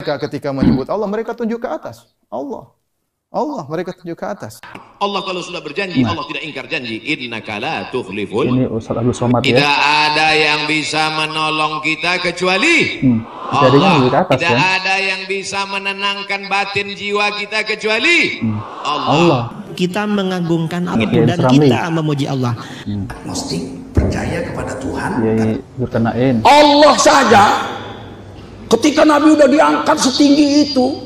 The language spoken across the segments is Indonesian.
Mereka ketika menyebut Allah, mereka tunjuk ke atas. Allah. Allah, mereka tunjuk ke atas. Allah kalau sudah berjanji, Allah tidak ingkar janji. Innaka la tukhliful. Ini Ustaz Abdul Somad ya. Tidak ada yang bisa menolong kita kecuali Jadinya Allah. atas, Tidak ya? ada yang bisa menenangkan batin jiwa kita kecuali Allah. Kita mengagungkan Allah dan Ramli. kita memuji Allah. Mesti percaya kepada Tuhan. Yai Zulkarnain. Allah saja ketika Nabi udah diangkat setinggi itu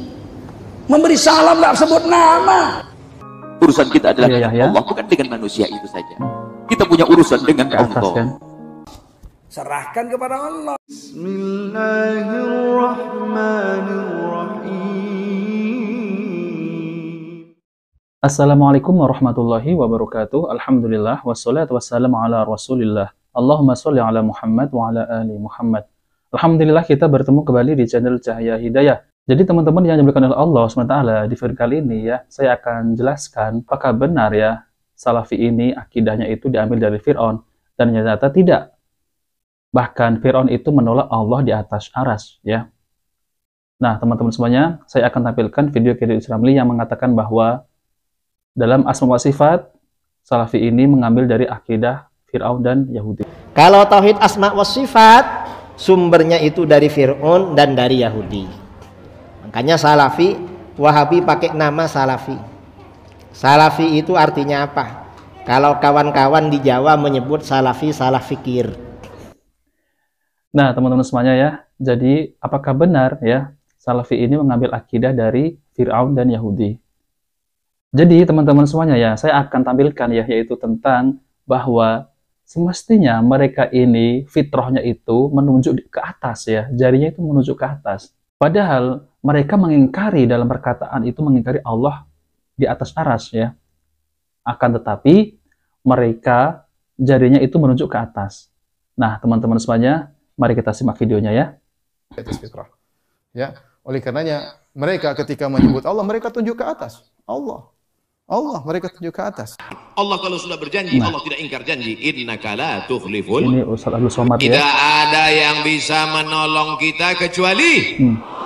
memberi salam gak sebut nama. urusan kita adalah Iya, dengan ya. Allah, bukan dengan manusia itu saja. Kita punya urusan dengan Ke atas Allah. kan. Serahkan kepada Allah. Assalamualaikum warahmatullahi wabarakatuh. Alhamdulillah wassalatu wassalamu ala Rasulillah. Allahumma sholli ala Muhammad wa ala ali Muhammad. Alhamdulillah kita bertemu kembali di channel Cahaya Hidayah. Jadi teman-teman yang dimuliakan oleh Allah SWT, di video kali ini ya, saya akan jelaskan apakah benar ya Salafi ini akidahnya itu diambil dari Fir'aun, dan ternyata tidak. Bahkan Fir'aun itu menolak Allah di atas aras ya. Nah teman-teman semuanya, saya akan tampilkan video Kiai Ramli yang mengatakan bahwa dalam asma wa sifat, Salafi ini mengambil dari akidah Fir'aun dan Yahudi. Kalau tauhid asma wa sifat, sumbernya itu dari Fir'aun dan dari Yahudi. Makanya Salafi, Wahabi pakai nama Salafi. Salafi itu artinya apa? Kalau kawan-kawan di Jawa menyebut Salafi, salah fikir. Nah teman-teman semuanya ya, jadi apakah benar ya Salafi ini mengambil akidah dari Fir'aun dan Yahudi? Jadi teman-teman semuanya ya, saya akan tampilkan ya, yaitu tentang bahwa semestinya mereka ini fitrahnya itu menunjuk ke atas ya, jarinya itu menunjuk ke atas. Padahal mereka mengingkari dalam perkataan itu, mengingkari Allah di atas aras ya. Akan tetapi mereka jarinya itu menunjuk ke atas. Nah teman-teman semuanya, mari kita simak videonya ya. Atas fitrah. Ya, oleh karenanya mereka ketika menyebut Allah, mereka tunjuk ke atas. Allah. Allah, mereka tunjuk ke atas. Allah kalau sudah berjanji, Allah tidak ingkar janji. Innaka la tukhliful. Ini Ustaz Abdul Somad Tidak ya. ada yang bisa menolong kita kecuali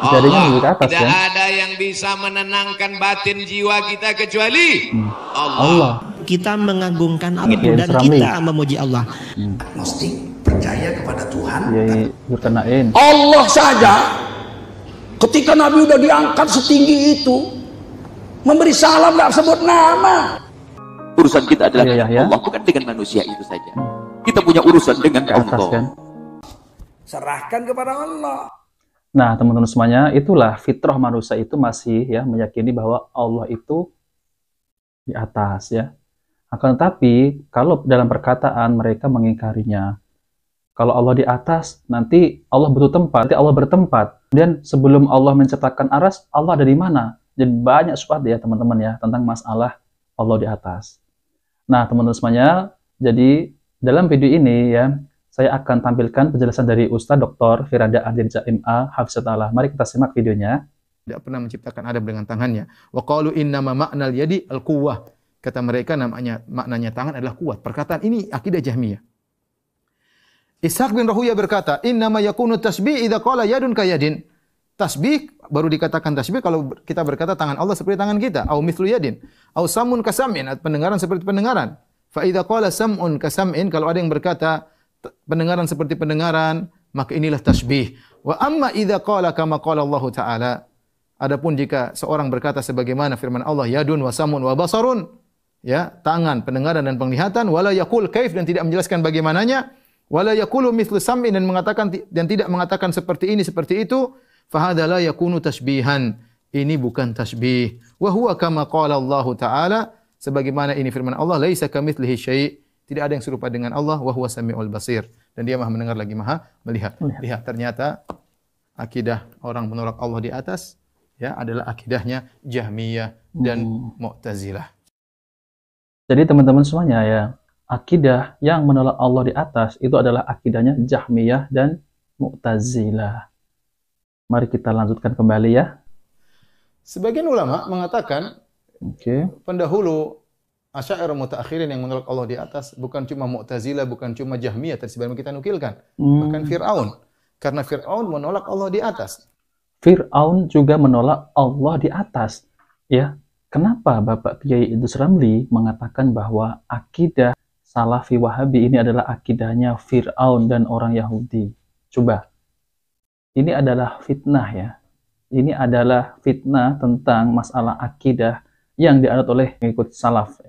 Jarinya menunjuk ke atas Tidak ya. ada yang bisa menenangkan batin jiwa kita kecuali Allah. Kita mengagungkan Allah Yai dan Ramli. kita memuji Allah. Mesti percaya kepada Tuhan. Yai Zulkarnain. Allah saja ketika Nabi udah diangkat setinggi itu memberi salam gak sebut nama. Urusan kita adalah Iya, dengan ya. Allah, bukan dengan manusia itu saja. Kita punya urusan dengan Ke atas Allah. kan. Serahkan kepada Allah. Nah teman-teman semuanya, itulah fitrah manusia itu masih ya meyakini bahwa Allah itu di atas ya. Akan tetapi kalau dalam perkataan mereka mengingkarinya. Kalau Allah di atas, nanti Allah butuh tempat, nanti Allah bertempat. Dan sebelum Allah menciptakan aras, Allah ada di mana? Jadi banyak syubhat ya teman-teman ya tentang masalah Allah di atas. Nah teman-teman semuanya, jadi dalam video ini ya saya akan tampilkan penjelasan dari Ustadz Dr. Firanda Ardiansyah MA Hafizatullah. Mari kita simak videonya. Tidak pernah menciptakan Adam dengan tangannya. Wa qalu innama ma'nal yadi al-quwwah. Kata mereka maknanya tangan adalah kuat. Perkataan ini akidah Jahmiyah. Ishaq bin Rahuya berkata, innama yakunu tasbih idza qala yadun kayadin. Tasbih baru dikatakan tasbih kalau kita berkata tangan Allah seperti tangan kita, au mithlu yadin, au samun kasam'in, pendengaran seperti pendengaran. Fa idza qala sam'un kasam'in, kalau ada yang berkata pendengaran seperti pendengaran, maka inilah tasbih. Wa amma idza qala kama qala Allah Ta'ala, adapun jika seorang berkata sebagaimana firman Allah, yadun wa samun wa basarun, ya, tangan, pendengaran dan penglihatan, wala yaqul kaif, dan tidak menjelaskan bagaimananya, wala yaqulu mithlu sam'in, dan mengatakan dan tidak mengatakan seperti ini seperti itu, fahadha la yakunu tasbihan, ini bukan tasbih. Wa huwa kama qala Allah Ta'ala, sebagaimana ini firman Allah, laisa kamitslihi syai', tidak ada yang serupa dengan Allah, wa huwa samiul basir, dan dia Maha mendengar lagi Maha melihat. Lihat, ternyata akidah orang menolak Allah di atas ya adalah akidahnya Jahmiyah dan Mu'tazilah. Jadi teman-teman semuanya ya, akidah yang menolak Allah di atas itu adalah akidahnya Jahmiyah dan Mu'tazilah. Mari kita lanjutkan kembali ya. Sebagian ulama mengatakan pendahulu Asy'ariyah mutaakhirin yang menolak Allah di atas bukan cuma Mu'tazilah, bukan cuma Jahmiyah tadi sebagaimana kita nukilkan, bahkan Fir'aun. Karena Fir'aun menolak Allah di atas. Fir'aun juga menolak Allah di atas. Ya, kenapa Bapak Kiai Idrus Ramli mengatakan bahwa akidah Salafi Wahabi ini adalah akidahnya Fir'aun dan orang Yahudi? Coba, ini adalah fitnah ya. Ini adalah fitnah tentang masalah akidah yang dianut oleh pengikut salaf.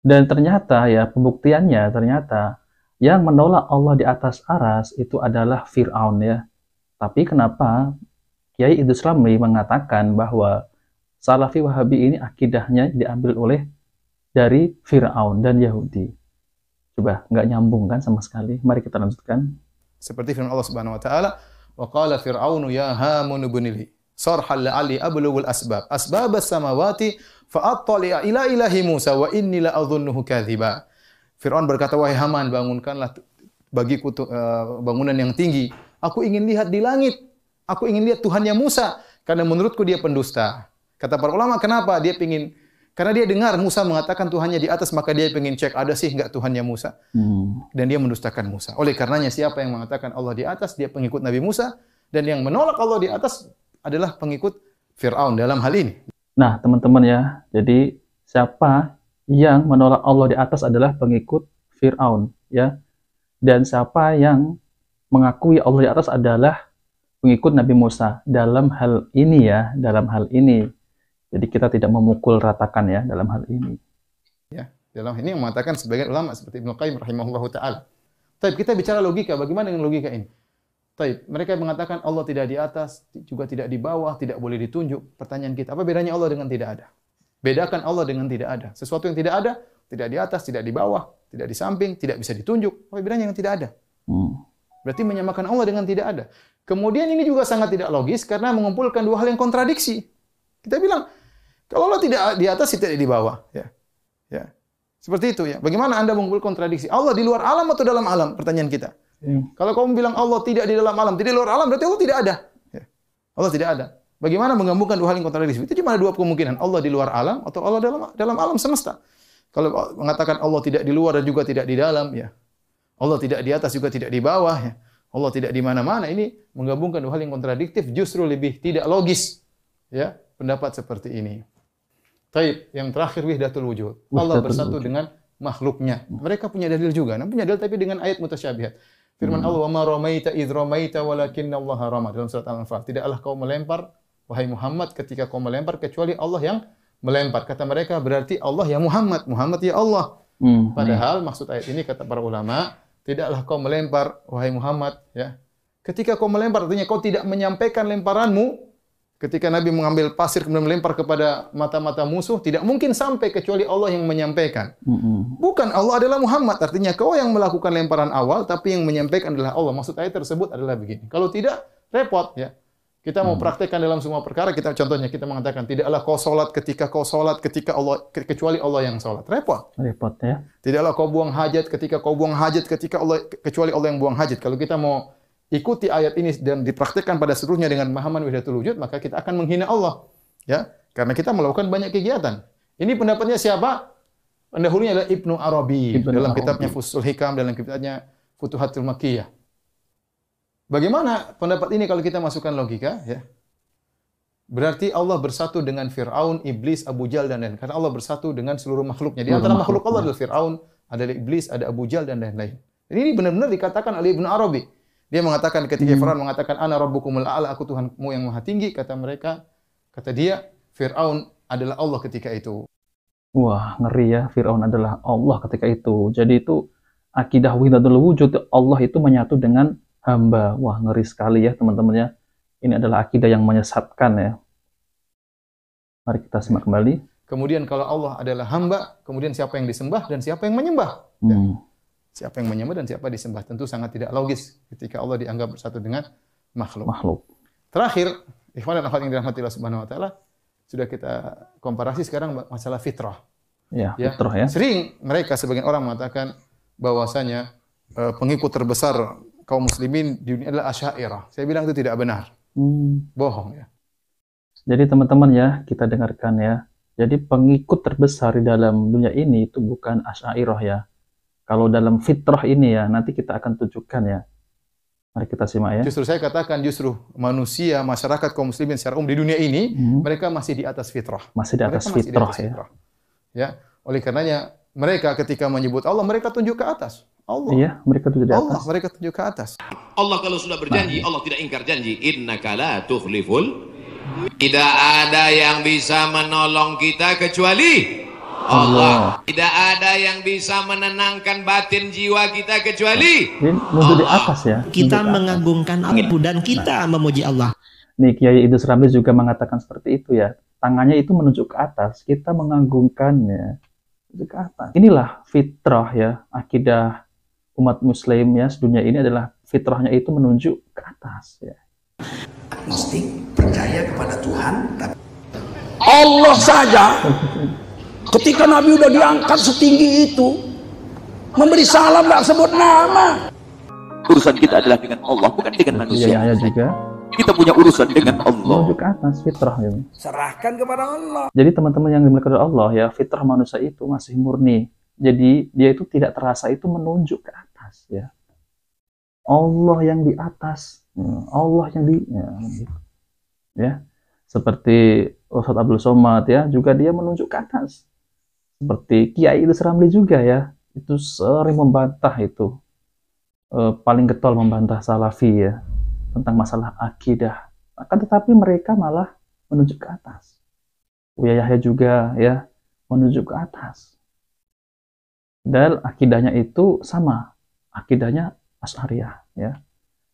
Dan ternyata ya, pembuktiannya ternyata yang menolak Allah di atas aras itu adalah Fir'aun ya. Tapi kenapa Kiai Idrus Ramli mengatakan bahwa Salafi Wahabi ini akidahnya diambil oleh dari Fir'aun dan Yahudi? Coba, nggak nyambung kan sama sekali. Mari kita lanjutkan. Seperti firman Allah Subhanahu wa taala, "Wa qala fir'aunu ya Hamun ibn li sarhal la'alli ablughul asbab asbabas samawati fa attali'a ila ilahi Musa wa inni la adhunnuhu kadziba." Fir'aun berkata, "Wahai Haman, bangunkanlah bagiku bangunan yang tinggi. Aku ingin lihat di langit. Aku ingin lihat Tuhannya Musa karena menurutku dia pendusta." Kata para ulama, kenapa? Karena dia dengar Musa mengatakan Tuhannya di atas, maka dia ingin cek ada sih enggak Tuhannya Musa. Dan dia mendustakan Musa. Oleh karenanya siapa yang mengatakan Allah di atas, dia pengikut Nabi Musa, dan yang menolak Allah di atas adalah pengikut Fir'aun dalam hal ini. Nah, teman-teman ya, jadi siapa yang menolak Allah di atas adalah pengikut Fir'aun ya. Dan siapa yang mengakui Allah di atas adalah pengikut Nabi Musa dalam hal ini ya, dalam hal ini. Jadi kita tidak memukul ratakan ya dalam hal ini. Ya, dalam ini yang mengatakan sebagian ulama seperti Ibnu Qayyim rahimahullahu taala. Tapi kita bicara logika, bagaimana dengan logika ini? Tapi mereka mengatakan Allah tidak di atas, juga tidak di bawah, tidak boleh ditunjuk. Pertanyaan kita, apa bedanya Allah dengan tidak ada? Bedakan Allah dengan tidak ada. Sesuatu yang tidak ada, tidak di atas, tidak di bawah, tidak di samping, tidak bisa ditunjuk. Apa bedanya dengan tidak ada? Berarti menyamakan Allah dengan tidak ada. Kemudian ini juga sangat tidak logis karena mengumpulkan dua hal yang kontradiksi. Kita bilang, kalau Allah tidak di atas, tidak di bawah. Ya. Seperti itu ya. Bagaimana Anda mengumpulkan kontradiksi? Allah di luar alam atau dalam alam? Pertanyaan kita. Kalau kamu bilang Allah tidak di dalam alam, tidak di luar alam, berarti Allah tidak ada. Ya. Allah tidak ada. Bagaimana menggabungkan dua hal yang kontradiksi? Itu cuma ada dua kemungkinan. Allah di luar alam atau Allah dalam alam semesta. Kalau mengatakan Allah tidak di luar dan juga tidak di dalam, ya. Allah tidak di atas juga tidak di bawah, ya. Allah tidak di mana-mana. Ini menggabungkan dua hal yang kontradiktif justru lebih tidak logis. Ya, pendapat seperti ini. Taib, yang terakhir wahdatul wujud. Allah bersatu dengan makhluknya. Mereka punya dalil juga. Punya dalil tapi dengan ayat mutasyabihat. Firman Allah, "Wa ma ramaita idz ramaita walakinnallaha rama." Dalam surat Al-Anfal. Tidaklah kau melempar wahai Muhammad ketika kau melempar kecuali Allah yang melempar. Kata mereka berarti Allah ya Muhammad, Muhammad ya Allah. Padahal maksud ayat ini kata para ulama, tidaklah kau melempar wahai Muhammad ya. Ketika kau melempar artinya kau tidak menyampaikan lemparanmu. Ketika Nabi mengambil pasir kemudian melempar kepada mata-mata musuh, tidak mungkin sampai kecuali Allah yang menyampaikan. Bukan Allah adalah Muhammad, artinya kau yang melakukan lemparan awal, tapi yang menyampaikan adalah Allah. Maksud ayat tersebut adalah begini. Kalau tidak, repot ya. Kita mau praktekkan dalam semua perkara, contohnya kita mengatakan tidaklah kau sholat ketika Allah kecuali Allah yang sholat. Repot ya. Tidaklah kau buang hajat ketika Allah kecuali Allah yang buang hajat. Kalau kita mau ikuti ayat ini dan dipraktikkan pada seluruhnya dengan pemahaman wahdatul wujud, maka kita akan menghina Allah. Ya, karena kita melakukan banyak kegiatan. Ini pendapatnya siapa? Pendahulunya adalah Ibnu Arabi dalam kitabnya Fusul Hikam, dalam kitabnya Futuhatul Makkiyah. Bagaimana pendapat ini kalau kita masukkan logika? Ya. Berarti Allah bersatu dengan Fir'aun, Iblis, Abu Jahal dan lain-lain. Karena Allah bersatu dengan seluruh makhluknya. Di antara makhluk Allah adalah Fir'aun, ada Iblis, ada Abu Jahal dan lain-lain. Ini benar-benar dikatakan oleh Ibnu Arabi. Dia mengatakan ketika Fir'aun mengatakan ana rabbukumul a'la, aku Tuhanmu yang maha tinggi, kata dia Fir'aun adalah Allah ketika itu. Wah, ngeri ya, Fir'aun adalah Allah ketika itu. Jadi itu akidah wahdatul wujud, Allah itu menyatu dengan hamba. Wah, ngeri sekali ya teman-teman ya. Ini adalah akidah yang menyesatkan ya. Mari kita simak kembali. Kemudian kalau Allah adalah hamba, kemudian siapa yang disembah dan siapa yang menyembah? Ya. Siapa yang menyembah dan siapa disembah? Tentu sangat tidak logis ketika Allah dianggap bersatu dengan makhluk. Terakhir, ikhwan dan akhwat yang dirahmati Allah Subhanahu wa taala, sudah kita komparasi sekarang masalah fitrah. Ya, fitrah ya. Sering mereka sebagian orang mengatakan bahwasanya pengikut terbesar kaum muslimin di dunia adalah Asy'ariyah. Saya bilang itu tidak benar. Bohong ya. Jadi teman-teman ya, kita dengarkan ya. Jadi pengikut terbesar di dalam dunia ini itu bukan Asy'ariyah ya. Kalau dalam fitrah ini ya, nanti kita akan tunjukkan ya. Mari kita simak ya. Justru saya katakan justru manusia, masyarakat kaum muslimin secara umum di dunia ini mereka masih di atas fitrah. Masih di atas Mereka masih fitrah di atas ya. fitrah. Ya, oleh karenanya mereka ketika menyebut Allah mereka tunjuk ke atas. Allah. Iya, mereka tuh di Allah, atas. mereka tunjuk ke atas. Allah kalau sudah berjanji, Allah tidak ingkar janji. Innaka la tukhliful. Tidak ada yang bisa menolong kita kecuali Allah. Tidak ada yang bisa menenangkan batin jiwa kita kecuali Ini nunduk di atas ya. Kita Nunduk ke atas. mengagungkan Allah dan kita memuji Allah. Nih Kiai Idrus Ramli juga mengatakan seperti itu ya. Tangannya itu menunjuk ke atas, kita mengagungkannya menunjuk ke atas. Inilah fitrah ya, akidah umat muslim ya sedunia ini adalah fitrahnya itu menunjuk ke atas ya. Agnostik, percaya kepada Tuhan. Allah saja ketika Nabi udah diangkat setinggi itu memberi salam gak sebut nama. Urusan kita adalah dengan Allah, bukan dengan manusia. Iya juga Kita punya urusan dengan Allah. menunjuk ke atas fitrah ya. Serahkan kepada Allah. Jadi teman-teman yang dimuliakan oleh Allah ya, fitrah manusia itu masih murni. Jadi dia itu tidak terasa itu menunjuk ke atas ya. Allah yang di atas, Allah yang di gitu. Ya. Seperti Ustaz Abdul Somad ya, juga dia menunjuk ke atas. Seperti Kiai Idrus Ramli juga ya, itu sering membantah itu. Paling getol membantah Salafi ya tentang masalah akidah. Akan tetapi mereka malah menunjuk ke atas. Buya Yahya juga ya menunjuk ke atas. Dan akidahnya itu sama, akidahnya Asy'ariyah ya.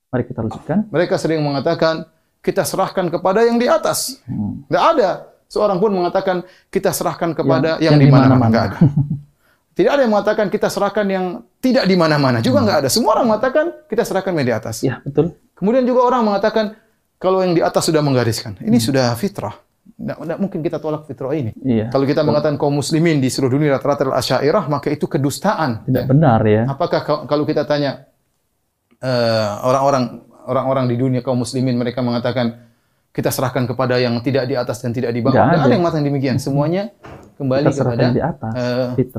Mari kita lanjutkan. Mereka sering mengatakan kita serahkan kepada yang di atas. Nggak ada seorang pun mengatakan kita serahkan kepada yang di mana-mana. Nggak ada. Tidak ada yang mengatakan kita serahkan yang tidak di mana-mana. Juga nggak ada. Semua orang mengatakan kita serahkan yang di atas. Ya betul. Kemudian juga orang mengatakan kalau yang di atas sudah menggariskan. Ini sudah fitrah. Nggak mungkin kita tolak fitrah ini. Iya. Kalau kita mengatakan kaum muslimin di seluruh dunia rata-rata adalah Asy'ariyah, maka itu kedustaan. Tidak benar ya. Apakah kalau kita tanya orang-orang di dunia kaum muslimin mereka mengatakan kita serahkan kepada yang tidak di atas dan tidak di bawah. Nggak Tidak ada. ada yang mengatakan demikian. Semuanya kembali Kita serahkan kepada di atas,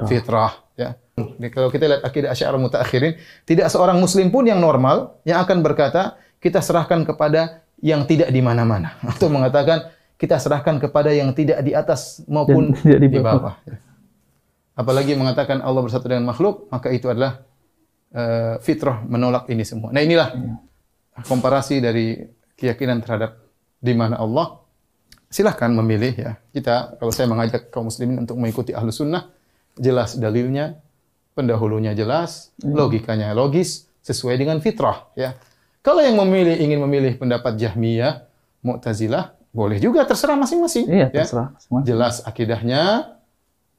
fitrah. Ya. Jadi, kalau kita lihat akidah Asy'ariyah mutaakhirin, tidak seorang muslim pun yang normal yang akan berkata kita serahkan kepada yang tidak di mana-mana atau mengatakan kita serahkan kepada yang tidak di atas maupun Dan tidak di di bawah. bawah. Apalagi mengatakan Allah bersatu dengan makhluk, maka itu adalah fitrah menolak ini semua. Nah, inilah komparasi dari keyakinan terhadap di mana Allah. Silahkan memilih ya. Kita, kalau saya mengajak kaum muslimin untuk mengikuti Ahlus Sunnah, jelas dalilnya, pendahulunya jelas, logikanya logis, sesuai dengan fitrah ya. Kalau yang ingin memilih pendapat Jahmiyah, Mu'tazilah, boleh juga, terserah masing-masing. Iya, ya. terserah. Semua. Jelas akidahnya,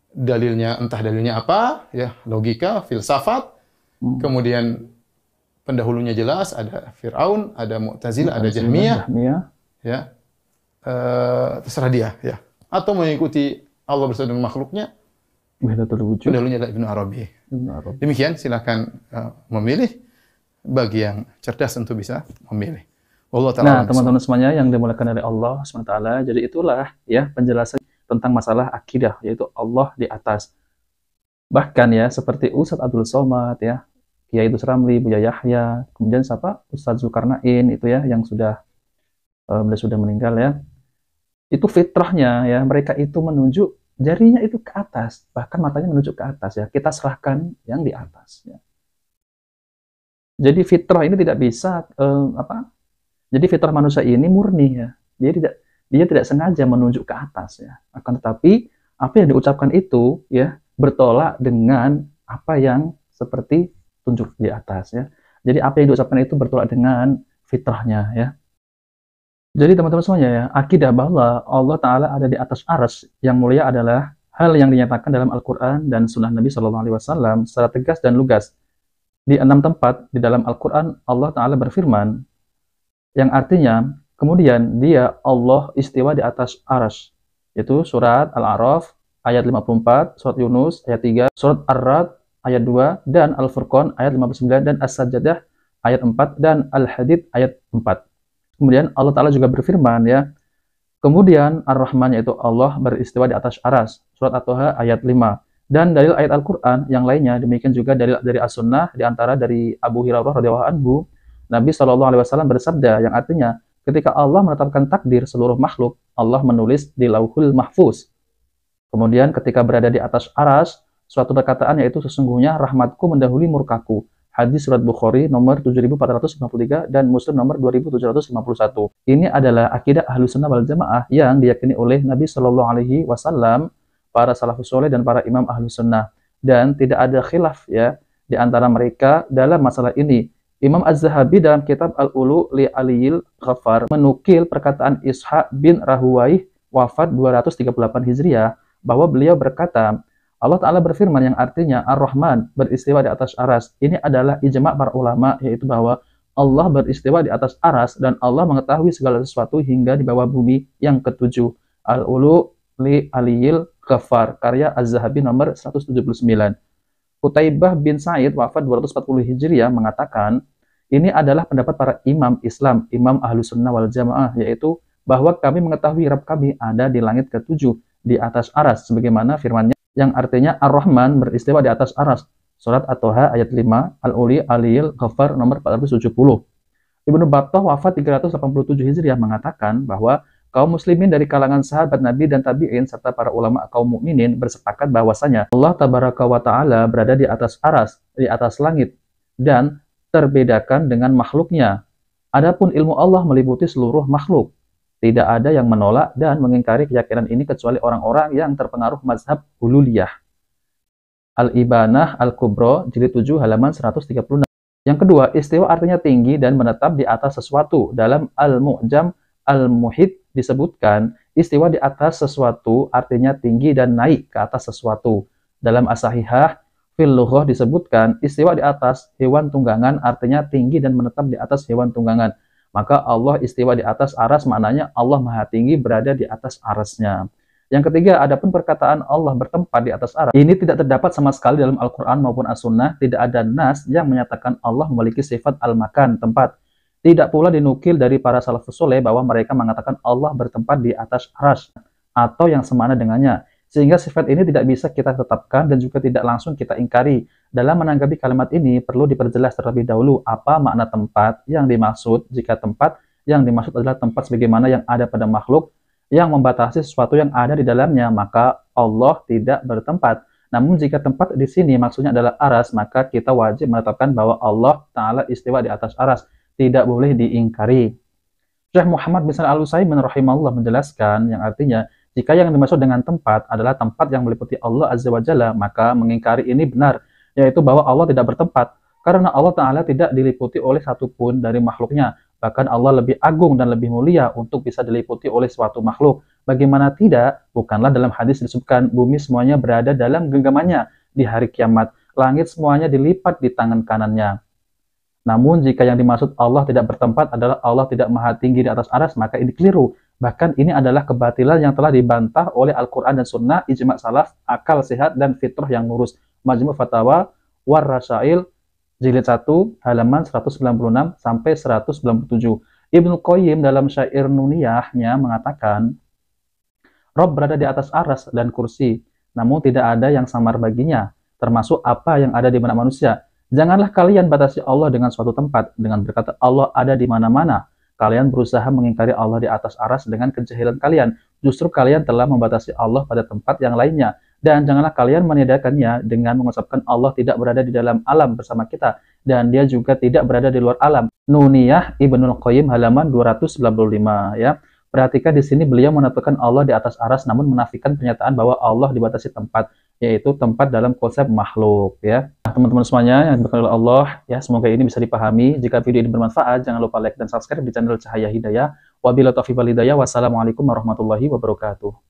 dalilnya entah dalilnya apa, ya logika, filsafat, kemudian pendahulunya jelas, ada Fir'aun, ada Mu'tazilah, ada Jahmiyah, ya. Terserah dia, ya. Atau mengikuti Allah bersama dengan makhluknya, pendahulunya adalah Ibnu Arabi. Demikian, silakan memilih. Bagi yang cerdas tentu bisa memilih. Allah Ta'ala. Nah, teman-teman semuanya yang dimuliakan oleh Allah SWT, jadi itulah ya penjelasan tentang masalah akidah, yaitu Allah di atas. Bahkan ya, seperti Ustaz Abdul Somad ya, Kiai Idrus Ramli, Buya Yahya, kemudian siapa? Ustaz Zulkarnain itu ya, yang sudah meninggal ya. Itu fitrahnya ya, mereka itu menunjuk jarinya itu ke atas, bahkan matanya menunjuk ke atas ya. Kita serahkan yang di atas ya. Jadi fitrah ini tidak bisa Jadi fitrah manusia ini murni ya. Dia tidak sengaja menunjuk ke atas ya. Akan tetapi apa yang diucapkan itu ya bertolak dengan apa yang seperti tunjuk di atas ya. Jadi apa yang diucapkan itu bertolak dengan fitrahnya ya. Jadi teman-teman semuanya ya, akidah bahwa Allah Ta'ala ada di atas arsy yang mulia adalah hal yang dinyatakan dalam Al-Quran dan Sunnah Nabi SAW secara tegas dan lugas. Di 6 tempat di dalam Al-Quran Allah Ta'ala berfirman yang artinya kemudian dia Allah istiwa di atas arsy, yaitu surat Al-A'raf ayat 54, surat Yunus ayat 3, surat Ar-Ra'd ayat 2, dan Al-Furqan ayat 59, dan As-Sajdah ayat 4, dan Al-Hadid ayat 4. Kemudian Allah Ta'ala juga berfirman ya, kemudian Ar-Rahman yaitu Allah beristiwa di atas arsy, surat At-Taha ayat 5. Dan dalil ayat Al-Quran yang lainnya, demikian juga dalil dari As-Sunnah, diantara dari Abu Hurairah radhiyallahu anhu, Nabi SAW bersabda yang artinya ketika Allah menetapkan takdir seluruh makhluk, Allah menulis di Lauhul Mahfuz. Kemudian ketika berada di atas aras, suatu perkataan yaitu sesungguhnya rahmatku mendahului murkaku. Hadis surat Bukhari nomor 7453 dan Muslim nomor 2751. Ini adalah akidah Ahlussunnah wal Jamaah yang diyakini oleh Nabi SAW, para salafus soleh dan para imam Ahlussunnah. Dan tidak ada khilaf ya di antara mereka dalam masalah ini. Imam Az-Zahabi dalam kitab Al-Ulu li Aliyil Ghaffar menukil perkataan Ishaq bin Rahuwaih wafat 238 Hijriah bahwa beliau berkata, Allah Ta'ala berfirman yang artinya Ar-Rahman beristiwa di atas aras. Ini adalah ijma' para ulama, yaitu bahwa Allah beristiwa di atas aras dan Allah mengetahui segala sesuatu hingga di bawah bumi. Yang ketujuh, Al-Ulu li Aliyil Ghaffar, karya Az-Zahabi nomor 179. Qutaibah bin Sa'id wafat 240 Hijriah mengatakan, ini adalah pendapat para imam Islam, imam Ahlussunnah wal Jamaah, yaitu bahwa kami mengetahui Rabb kami ada di langit ketujuh, di atas aras, sebagaimana firman-Nya yang artinya Ar-Rahman beristiwa di atas aras. Surat At-Toha ayat 5, Al-Uli Aliyil Ghaffar nomor 470. Ibnu Battah wafat 387 Hijriah mengatakan bahwa kaum muslimin dari kalangan sahabat Nabi dan tabi'in serta para ulama kaum mukminin bersepakat bahwasanya Allah Tabaraka wa Ta'ala berada di atas aras, di atas langit, dan terbedakan dengan makhluknya. Adapun ilmu Allah meliputi seluruh makhluk. Tidak ada yang menolak dan mengingkari keyakinan ini kecuali orang-orang yang terpengaruh mazhab hululiyah. Al-Ibanah Al-Kubra, jilid 7, halaman 136. Yang kedua, istiwa artinya tinggi dan menetap di atas sesuatu. Dalam Al-Mu'jam Al-Muhit disebutkan, istiwa di atas sesuatu artinya tinggi dan naik ke atas sesuatu. Dalam As-Sahihah fil Lughah disebutkan, istiwa di atas hewan tunggangan artinya tinggi dan menetap di atas hewan tunggangan. Maka Allah istiwa di atas aras maknanya Allah Maha Tinggi berada di atas arasnya. Yang ketiga, adapun perkataan Allah bertempat di atas aras, ini tidak terdapat sama sekali dalam Al-Quran maupun As-Sunnah. Tidak ada nas yang menyatakan Allah memiliki sifat al-makan, tempat. Tidak pula dinukil dari para salafus soleh bahwa mereka mengatakan Allah bertempat di atas aras atau yang semana dengannya. Sehingga sifat ini tidak bisa kita tetapkan dan juga tidak langsung kita ingkari. Dalam menanggapi kalimat ini, perlu diperjelas terlebih dahulu apa makna tempat yang dimaksud. Jika tempat yang dimaksud adalah tempat sebagaimana yang ada pada makhluk, yang membatasi sesuatu yang ada di dalamnya, maka Allah tidak bertempat. Namun jika tempat di sini maksudnya adalah aras, maka kita wajib menetapkan bahwa Allah Ta'ala istiwa di atas aras. Tidak boleh diingkari. Syekh Muhammad bin Shalih Al-Utsaimin rahimahullah menjelaskan yang artinya, jika yang dimaksud dengan tempat adalah tempat yang meliputi Allah Azza wa Jalla, maka mengingkari ini benar, yaitu bahwa Allah tidak bertempat, karena Allah Ta'ala tidak diliputi oleh satupun dari makhluknya. Bahkan Allah lebih agung dan lebih mulia untuk bisa diliputi oleh suatu makhluk. Bagaimana tidak? Bukanlah dalam hadis disebutkan bumi semuanya berada dalam genggamannya di hari kiamat, langit semuanya dilipat di tangan kanannya. Namun jika yang dimaksud Allah tidak bertempat adalah Allah tidak maha tinggi di atas aras, maka ini keliru. Bahkan ini adalah kebatilan yang telah dibantah oleh Al-Quran dan Sunnah, ijma' salaf, akal sehat, dan fitrah yang lurus. Majmu' Fatawa, War Rasail, jilid 1, halaman 196 sampai 197. Ibnu Qayyim dalam syair Nuniyahnya mengatakan, Rob berada di atas aras dan kursi, namun tidak ada yang samar baginya, termasuk apa yang ada di benak manusia. Janganlah kalian batasi Allah dengan suatu tempat, dengan berkata Allah ada di mana-mana. Kalian berusaha mengingkari Allah di atas aras dengan kejahilan kalian. Justru kalian telah membatasi Allah pada tempat yang lainnya. Dan janganlah kalian meniadakannya dengan mengucapkan Allah tidak berada di dalam alam bersama kita. Dan dia juga tidak berada di luar alam. Nuniyah Ibnul Qayyim halaman 295 ya. Perhatikan di sini beliau menetapkan Allah di atas aras namun menafikan pernyataan bahwa Allah dibatasi tempat, yaitu tempat dalam konsep makhluk ya. Nah, teman-teman semuanya yang diberkahi oleh Allah ya, semoga ini bisa dipahami. Jika video ini bermanfaat, jangan lupa like dan subscribe di channel Cahaya Hidayah. Wabillahi taufiq wal hidayah. Wassalamualaikum warahmatullahi wabarakatuh.